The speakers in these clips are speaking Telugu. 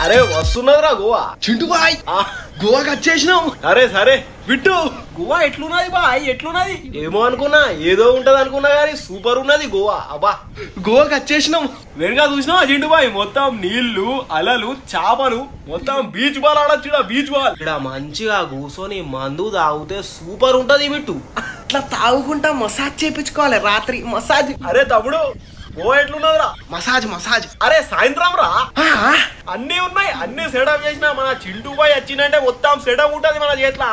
అరే వస్తున్నదిరా గోవా. చింటూ బాయ్ గోవాకి వచ్చేసినాం. అరే సరే బిట్టు, గోవా ఎట్లున్నది బాయ్? ఎట్లున్నది? ఏమో అనుకున్నా ఏదో ఉంటది అనుకున్నా కానీ సూపర్ ఉన్నది గోవా. అబ్బా గోవాకి వచ్చేసినాం. వెనుక చూసినా చింటూ బాయ్ మొత్తం నీళ్లు అలలు చేపలు మొత్తం బీచ్ బాల్ ఆడొచ్చు. బీచ్ బాల్ ఇక్కడ మంచిగా కూర్చొని మందు తాగితే సూపర్ ఉంటది బిట్టు. అట్లా తాగుకుంటా మసాజ్ చేయించుకోవాలి రాత్రి. మసాజ్. అరే తమ్ముడు గోవా ఎట్లున్నదిరా? మసాజ్. అరే సాయంత్రం రా, అన్ని ఉన్నాయి, అన్ని సెటప్ చేసిన. మన చింటూ బాయ్ వచ్చిందంటే మొత్తం సెటప్ ఉంటది మన చేతిలో.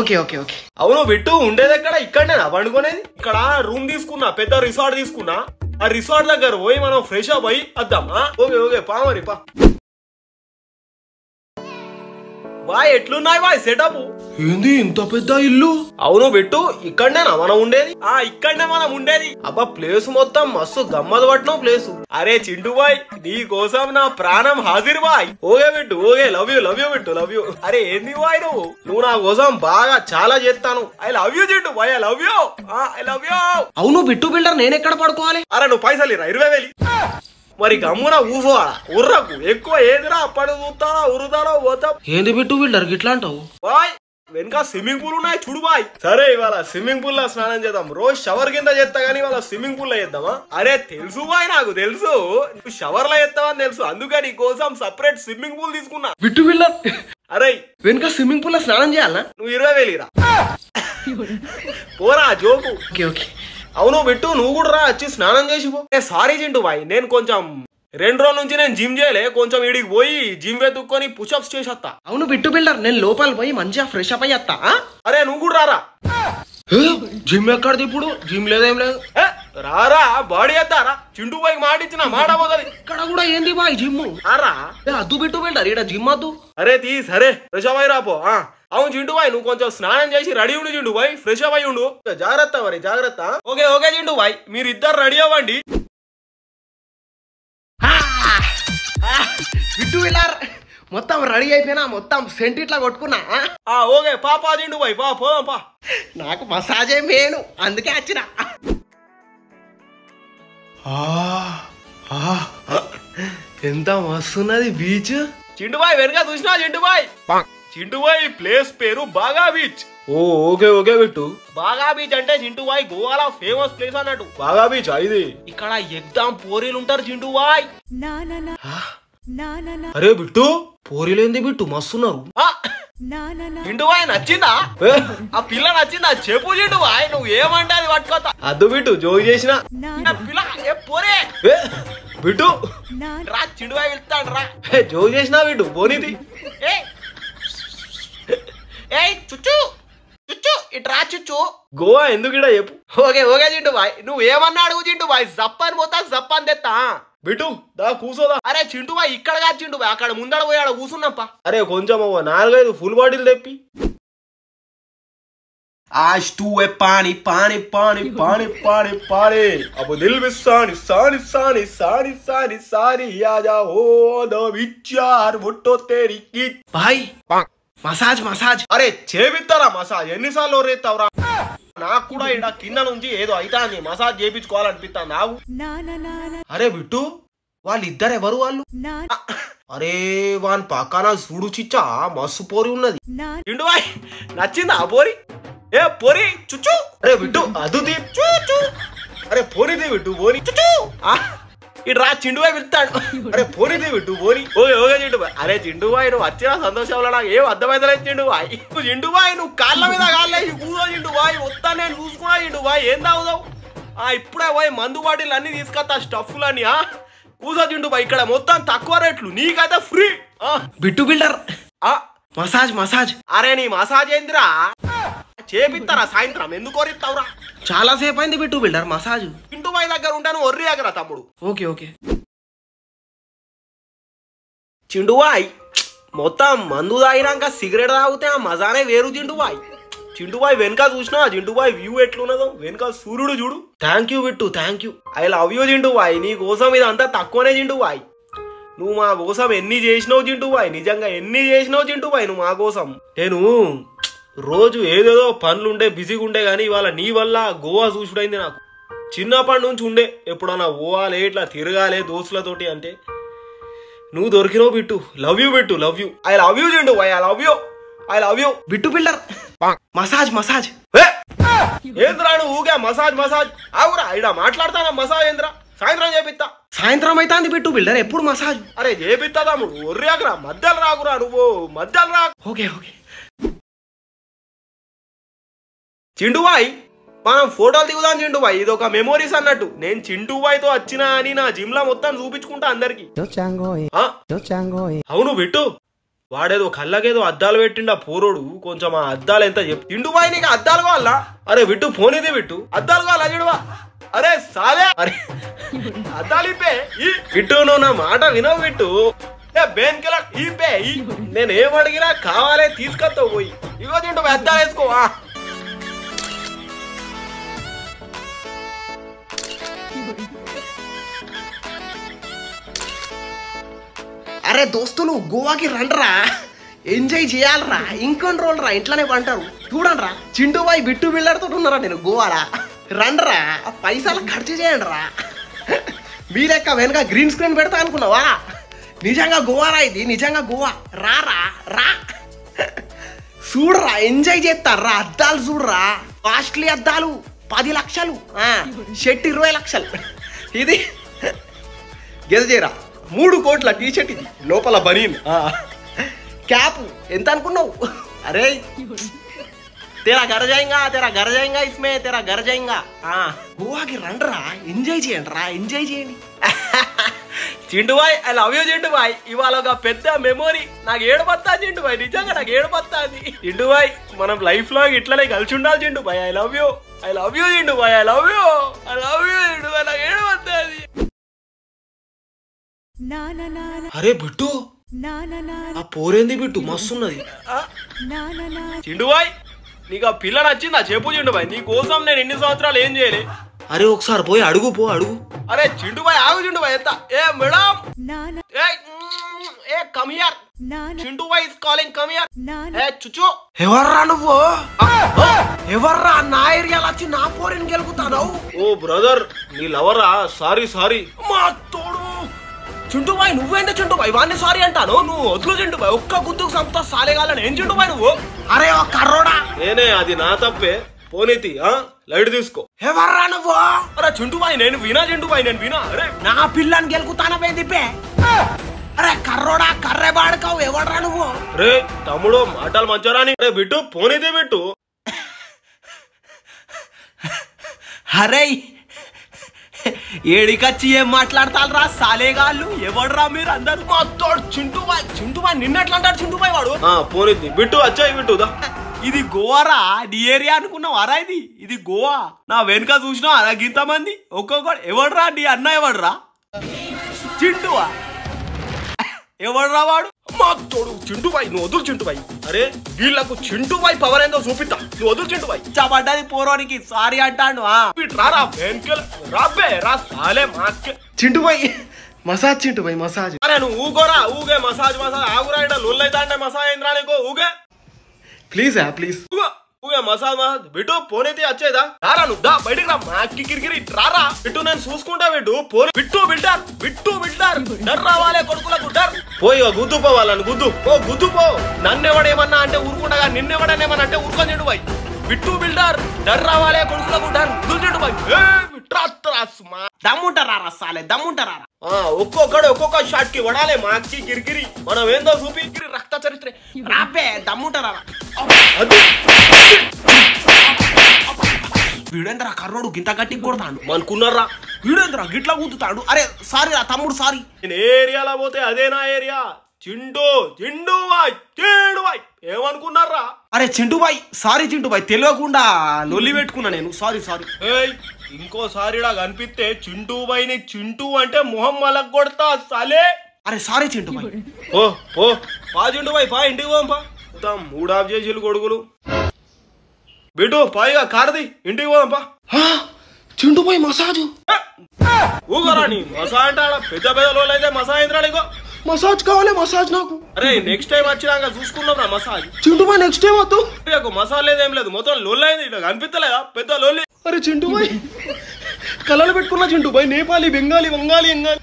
ఓకే. అవును బిట్టు, ఉండేది ఎక్కడ? ఇక్కడనేనా పండుకునేది? ఇక్కడ రూమ్ తీసుకున్నా, పెద్ద రిసార్ట్ తీసుకున్నా. ఆ రిసార్ట్ దగ్గర పోయి మనం ఫ్రెష్ అప్ అయ్యి వద్దామా? ఓకే పా మరి పా. బాయ్ ఎట్లున్నాయి బాయ్ సెటప్? ఏంది ఇంత పెద్ద ఇల్లు? అవును బిట్టు, ఇక్కడనేనా మనం ఉండేది? ఇక్కడనే మనం ఉండేది. అబ్బా ప్లేస్ మొత్తం మస్తు గమ్మత్ పట్టిన ప్లేస్. అరే చింటూ బాయ్ నీ కోసం నా ప్రాణం హాజరు బాయ్. Okay Bittu, okay. Love you Bittu, love you. అరే ఏంది బాయ్ నువ్వు నా కోసం బాగా చాలా చేస్తాను. I love you Chintu bye, I love you. అవును బిట్టు బిల్డర్, నేను ఎక్కడ పడుకోవాలి? అరే నువ్వు పైసలు ఇరా 20,000. మరి గమ్మున ఊసోవాలా, ఉర్రకు ఎక్కువ ఏదిరా అప్పటి చూస్తానా ఉరుతానో పోతాం. ఏంది బిట్టు బిల్డర్ గిట్లా అంటావు? బాయ్ వెనక స్విమ్మింగ్ పూల్ ఉన్నాయి చూడు బాయ్. సరే ఇవాళ స్విమ్మింగ్ పూల్ లో స్నానం చేద్దాం. రోజు షవర్ కింద చేస్తా గానీ ఇవాళ స్విమ్మింగ్ పూల్ లో చేద్దామా? అరే తెలుసు బాయ్, నాకు తెలుసు నువ్వు షవర్ లో చేస్తావని తెలుసు, అందుకని కోసం సపరేట్ స్విమ్మింగ్ పూల్ తీసుకున్నా. బిట్టు బిల్డర్ అరే వెనక స్విమ్మింగ్ పూల్ లో స్నానం చేయాలా? నువ్వు 20,000 ఇరా పోరా జోకు. ఓకే. అవును బిట్టు నువ్వు కూడా రా, వచ్చి స్నానం చేసి పో. సారీ చింటూ బాయ్, నేను కొంచెం 2 రోజుల నుంచి నేను జిమ్ చేయలే, కొంచెం ఇడికి పోయి జిమ్ వెతుక్కొని పుషప్స్ చేసేస్తా. అవును బిట్టు బిల్డర్, నేను లోపల పోయి మంచిగా ఫ్రెష్ అప్ అయ్యేస్తా. అరే నువ్వు కూడా రారా. జిమ్ ఎక్కడిది ఇప్పుడు? జిమ్ లేదేం లేదు. రారా బాడీ ఎత్తారా. చింటూ బాయ్ మాట ఇచ్చిన మాట పోతుంది. ఇక్కడ కూడా ఏంది బాయ్ జిమ్? రా అద్దు బిట్టు బిల్డర్, ఇక్కడ జిమ్ అద్దు. అరే సరే ఫ్రెష్ అప్ అయ్యి రాపో. అవును చింటూ బాయ్ నువ్వు కొంచెం స్నానం చేసి రెడీ ఉండు చింటూ బాయ్, ఫ్రెష్ అప్ అయ్యి ఉండు. జాగ్రత్త మరి జాగ్రత్త. ఓకే చింటూ బాయ్, మీరు ఇద్దరు రెడీ అవ్వండి. బిట్టు బిల్డర్ మొత్తం రెడీ అయిపోయినా, మొత్తం సెంట్ ఇట్లా కొట్టుకున్నా. ఓకే పా చింటూ బాయ్ పోదాం పా. నాకు మసాజే మేను, అందుకే వచ్చిన. ఎంత మస్తున్నది బీచ్. చింటూ బాయ్ వెనక చూసినా చింటూ బాయ్ ప్లేస్ పేరు Baga beach. Okay Bittu. Baga beach అంటే చింటూ బాయ్ గోవాలో ఫేమస్ ప్లేస్ అన్నట్టు. బాగా బీచ్ ఇది. ఇక్కడ ఎగ్దాం పోరీలు ఉంటారు చింటూ బాయ్. అరే బిట్టు పోరీలేంది బిట్టు మస్తున్నారు. చింటూ బాయ్ నచ్చిందా? ఆ పిల్ల నచ్చిందా చెప్పు చింటూ బాయ్, నువ్వు ఏమంటే అది పట్టుకోతా. అద్దు బిట్టు జోగి చేసిన పిల్ల పోరే బిట్టు రా. చింటూ బాయ్ వెళ్తాడు రా. జోగి చేసినా బిట్టు పోనీది. చుచ్చు ఇట్రా చుచ్చు. గోవా ఎందుకు ఇడా చెప్పు. ఓకే చింటూ బాయ్, నువ్వు ఏమన్నా అడుగు చింటూ బాయ్. జప్పని పోతా జప్పని తెస్తా. బిట్టు దా కూసోదా. అరే చింటూ బాయ్ ఇక్కడ కాదు చింటూ బాయ్, అక్కడ ముందడ పోయి ఆడ కూసున్నాప్ప. అరే కొంచెం 4-5 ఫుల్ బాటిల్ తెప్పి. आज तू है पानी पानी पानी पानी पानी पानी अब दिल में सानी सानी सानी सानी सानी सानी आजा हो द विचार मुट्टो तेरी की भाई మసాజ్. అరే చేపిస్తారా మసాజ్? ఎన్నిసార్లు రేస్తావురా? నాకు కూడా ఇక్కడ కింద నుంచి ఏదో అయితా అని మసాజ్ చేయించుకోవాలనిపిస్తా నాకు. అరే బిట్టు వాళ్ళిద్దరు ఎవరు వాళ్ళు? అరే వాని పక్కన చూడు చిచ్చా మస్తు పోరి ఉన్నది. చింటూ బాయ్ నచ్చిందా ఆ పోరి? పోరి చుచ్చు. అరే బిట్టు అదు చూ. అరే పోనిది బిట్టు పోని చుచ్చు. ఇటు రా చింటూ బాయ్ వెళ్తాడు. అరే పోనిది బిట్టు పోని. ఓకే చింటూ బాయ్. అరే చింటూ బాయ్ నువ్వు వచ్చిన సంతోషంలో నాకు ఏం అర్థమైతలేదు చింటూ బాయ్. చింటూ బాయ్ నువ్వు కాళ్ళ మీద కాళ్ళేసి కూర్చో చింటూ బాయ్, వస్తా నేను చూసుకున్నా చింటూ బాయ్. ఏం తాగుదావు? ఇప్పుడే పోయి మందు బాటిల్ అన్ని తీసుకొస్తా, స్టఫ్లన్నీ. కూసో చింటూ బాయ్, ఇక్కడ మొత్తం తక్కువ రేట్లు, నీకైతే ఫ్రీ. Bit builder massage. అరే నీ మసాజ్ ఏందిరా? చేపిస్తారా సాయంత్రం? ఎందుకు కోరిస్తావురా? చాలా సేపు అయింది బిట్టు బిల్డర్ మసాజ్. చింటూ బాయ్ దగ్గర ఉంటాను, ఒర్రి దగ్గర తమ్ముడు. ఓకే చింటూ బాయ్ మొత్తం మందు తాగినాక సిగరెట్ తాగితే ఆ మజానే వేరు చింటూ బాయ్. చింటూ బాయ్ వెనక చూసినా చింటూ బాయ్ వ్యూ ఎట్లున్నదో, వెనక సూర్యుడు చూడు. Thank you Bittu thank you. I love you Chintu బాయ్. నీ కోసం ఇదంతా తక్కువనే చింటూ బాయ్. నువ్వు మా కోసం ఎన్ని చేసినావు చింటూ బాయ్, నిజంగా ఎన్ని చేసినావు చింటూ బాయ్ నువ్వు మా కోసం. నేను రోజు ఏదేదో పనులుండే బిజీగా ఉండే కానీ ఇవాళ నీ వల్ల గోవా చూసుడైంది నాకు. చిన్నప్పటి నుంచి ఉండే ఎప్పుడన్నా పోవాలి ఇట్లా తిరగాలి దోస్తులతోటి అంటే నువ్వు దొరికినావు Bittu. Love you Bittu, love you. I love you Chintu bye, I love you, I love you. Bittu builder massage massage. ఏంద్రా నువ్వు ఊగా మసాజ్ మసాజ్? ఆగురా, ఇడా మాట్లాడతానా మసాజ్ ఏంద్రా? సాయంత్రం చేపిస్తా. సాయంత్రం అయితే బిట్టు బిల్డర్ ఎప్పుడు మసాజ్? అరే చేపిస్తా తమ్ముడు, ఒర్రాకురా, మధ్యలో రాకురా నువ్వు, మధ్యలో రాకు. Okay okay. చింటూ బాయ్ మనం ఫోటోలు దిగుదాం చింటూ బాయ్, ఇది ఒక మెమోరీస్ అన్నట్టు. నేను చింటూ బాయ్ తో వచ్చినా అని నా జిమ్ లో మొత్తం చూపించుకుంటా అందరికి. అవును బిట్టు, వాడేదో కళ్ళకేదో అద్దాలు పెట్టిండు ఆ పోరోడు. కొంచెం ఆ అద్దాలు ఎంత చెప్పు. చింటూ బాయ్ నీకు అద్దాలు కావాలా? అరే బిట్టు ఫోన్ ఇది బిట్టు, అద్దాలు కావాలా చింటూ? అరే సాలే, అరే అద్దాలు ఇప్పే. బిట్టు నువ్వు నా మాట వినవు బిట్టు. బేన్కెళ్ళ ఇప్పే, నేను ఏం అడిగినా కావాలే తీసుకొస్తావు పోయి. ఇగో చింటూ బాయ్ అద్దాలు వేసుకోవా. అరే దోస్తులు గోవాకి రండ్రా, ఎంజాయ్ చేయాలరా, ఇంకొన్ని రోజులు రా ఇంట్లోనే పంటారు. చూడండిరా చింటూ బాయ్ బిట్టు బిల్డర్ తోటి ఉన్నారా నేను గోవాలా. రండ్రా, పైసలు ఖర్చు చేయండి రా. మీ లెక్క వెనక గ్రీన్ స్క్రీన్ పెడతా అనుకున్నావా? నిజంగా గోవారా ఇది, నిజంగా గోవా. రారా రా, చూడరా ఎంజాయ్ చేస్తారా. అద్దాలు చూడరా, కాస్ట్లీ అద్దాలు 10 లక్షలు, షర్ట్ 20 లక్షలు. ఇది గెలిచేరా 3 కోట్ల టీ షర్ట్, ఇది లోపల బనీన్, క్యాప్ ఎంత అనుకున్నావు? అరే तेरा घर जाएगा इसमें, तेरा घर जाएगा. గోవాకి రండ్రా, ఎంజాయ్ చేయండి రా, ఎంజాయ్ చేయండి. Chintu bye I love you Chintu బాయ్. ఇవాళ ఒక పెద్ద మెమోరీ. నాకు ఏడుపత్తా చింటూ బాయ్, నిజంగా నాకు ఏడుపత్తాది. చింటూ బాయ్ మనం లైఫ్ లో ఇట్లనే కలిసి ఉండాలి Chintu bye. I love you, I love you Chintu bye, I love you, I love you Chintu బాయ్. నాకు ఏడుపత్తాది. అరే బిట్టు ఆ పోరేంది బిట్టు, మస్తున్నది. చింటూ బాయ్ నీకు ఆ పిల్ల నచ్చిందా చెప్పు చింటూ బాయ్, నీ కోసం నేను ఎన్ని సంవత్సరాలు ఏం చేయలే. అరే ఒకసారి పోయి అడుగు, పో అడుగు. అరే చింటూ బాయ్ ఆగు చింటూ బాయ్. ఎంత hey madam, hey come here, Chintu boy is calling, come here. ఏ చుచు, ఎవర్రా నువ్వు? ఎవర్రా నా ఏరియాలో వచ్చి నా పోరిని గెలుగుతాను? ఓ బ్రదర్ నీ లవరా, సారీ సారీ. మా తోడు చింటూ బాయ్, నువ్వేంటే చింటూ బాయ్ వాడిని సారీ అంటాను? నువ్వు వదులు చింటూ బాయ్, ఒక్క గుద్దుకు సంపుతా సాలేగాలని. ఏం చింటూ బాయ్ నువ్వు? అరే ఓ కర్రోడా, నేనే, అది నా తప్పే. పోనీతి లైట్ తీసుకో. ఎవర్రా నువ్వు? అరే చింటూ బాయ్ నేను వినా చింటూ బాయ్, నేను వినా. అరే నా పిల్లని గెలుకుతానవే దిప్పే. అరే కర్రోడా, కర్రే బాడుకావు, ఎవడ్రా నువ్వు? రే తమ్ముడు మాటలు మంచోరాని. అరే బిట్టు పోనీతి బిట్టు. అరే ఏడికచ్చి ఏం మాట్లాడతారా సాలేగాళ్ళు? ఎవడ్రా మీరు అందరు? మొత్తం చింటూ బాయ్ నిన్నట్లు అంటాడు చింటూ బాయ్ వాడు. పోనీతి బిట్టు వచ్చాయి బిట్టు. ఇది గోవారా, నీ ఏరియా అనుకున్నావారా? ఇది గోవా. నా వెనుక చూసినా అలాగింత మంది, ఒక్కొక్కడు. ఎవడ్రా నీ అన్న? ఎవడ్రా? చింటూవా? ఎవడ్రా వాడు? మా తోడు చింటూ బాయ్, నువ్వు వదులు చింటూ బాయ్. అరే వీళ్ళకు చింటూ బాయ్ పవర్ ఏందో చూపిస్తా, నువ్వు వదులు చింటూ బాయ్. చబడ్డది పోరోనికి సారీ అంటాడు. రారా వెంకల్ రాబే రా సాలే మాకే. చింటూ బాయ్ మసాజ్, చింటూ బాయ్ మసాజ్. అరే నువ్వు ఊగోరా, ఊగే మసాజ్ ఆగురా. ఇట లొల్లైతా అంటే మసాజ్ ఏంద్రా నీకు? ఊగే ప్లీజ్ ప్లీజ్ ఊగే మసాజ్ బిట్టు. పోనైతే వచ్చేదా? రారా నువ్వు దా బయటికి రా, మాకి కిరికిరి రారా. బిట్టు నేను చూసుకుంటా బిట్టు. పోనీ బిట్టు బిల్డర్, బిట్టు బిల్డర్. డర్ రావాలే కొడుకులకు డర్. పోయి గుద్దు పోవాలని గుద్దు, ఓ గుద్దు పో. నన్నెవడేమన్నా అంటే ఊరుకుంటా, నిన్నెవడనేమన్నా అంటే ఊరుకొని చెడు బాయ్. బిట్టు బిల్డర్ డర్ రావాలే కొడుకులకు డర్, చెడు బాయ్. దమ్ముంటారా సాలే, దమ్ముంటారా? ఒక్కొక్కడు ఒక్కొక్క షాట్ కి వడాలే మాకి కిరికిరి. మనం ఏందో చూపి రక్త చరిత్ర. రాబే దమ్ముంటారా? వీడేంద్రా కర్రోడు గింత గట్టి కొడతాడు అనుకున్నారా? వీడేంద్రా గిట్లా కూతుతాడు? అరే సారీ రా తమ్ముడు, సారీ. నేను ఏరియాలో పోతే అదే నా ఏరియా. చింటూ బాయ్ ఏమనుకున్నారా? అరే చింటూ బాయ్ సారీ చింటూ బాయ్, తెలియకుండా లొల్లి పెట్టుకున్నా నేను, సారీ సారీ. ఇంకోసారి కనిపిస్తే చింటూ బాయ్ ని చింటూ అంటే మొహం మలక్ కొడతా సాలే. అరే సారీ చింటూ బాయ్. ఓ పో పా చింటూ బాయ్, పా ఇంటికి పోంపా. మూడు ఆఫ్ చేసి కొడుకులు. బిడ్డు పాయిగా కారది, ఇంటికి పోదాంపా. చింటూ బాయ్ మసాజు ఊగరా నీ మసా అంటే పెద్ద పెద్ద లోలు అయితే మసా ఏంద్రా నీకు? మసాజ్ కావాలి, మసాజ్ నాకు. అరే నెక్స్ట్ టైం వచ్చినాక చూసుకున్నాం రా మసాజ్. చింటూ బాయ్ నెక్స్ట్ టైం వద్దు. మసాజ్ లేదేం లేదు, మొత్తం లొల్లి అయింది. ఇట్లా కనిపిస్తలేదా పెద్ద లొల్లి? అరే చింటూ బాయ్ కలలు పెట్టుకున్నా చింటూ బాయ్, నేపాలి బెంగాలీ వంగాలి ఎంగాలి.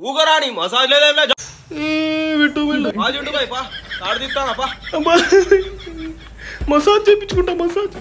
ఊగరా నీ మసాజ్ లేదేం లేదు. విట్టు విట్టు పా ఆడిస్తానా పా మసాజ్ చేయించుకుంటా మసాజ్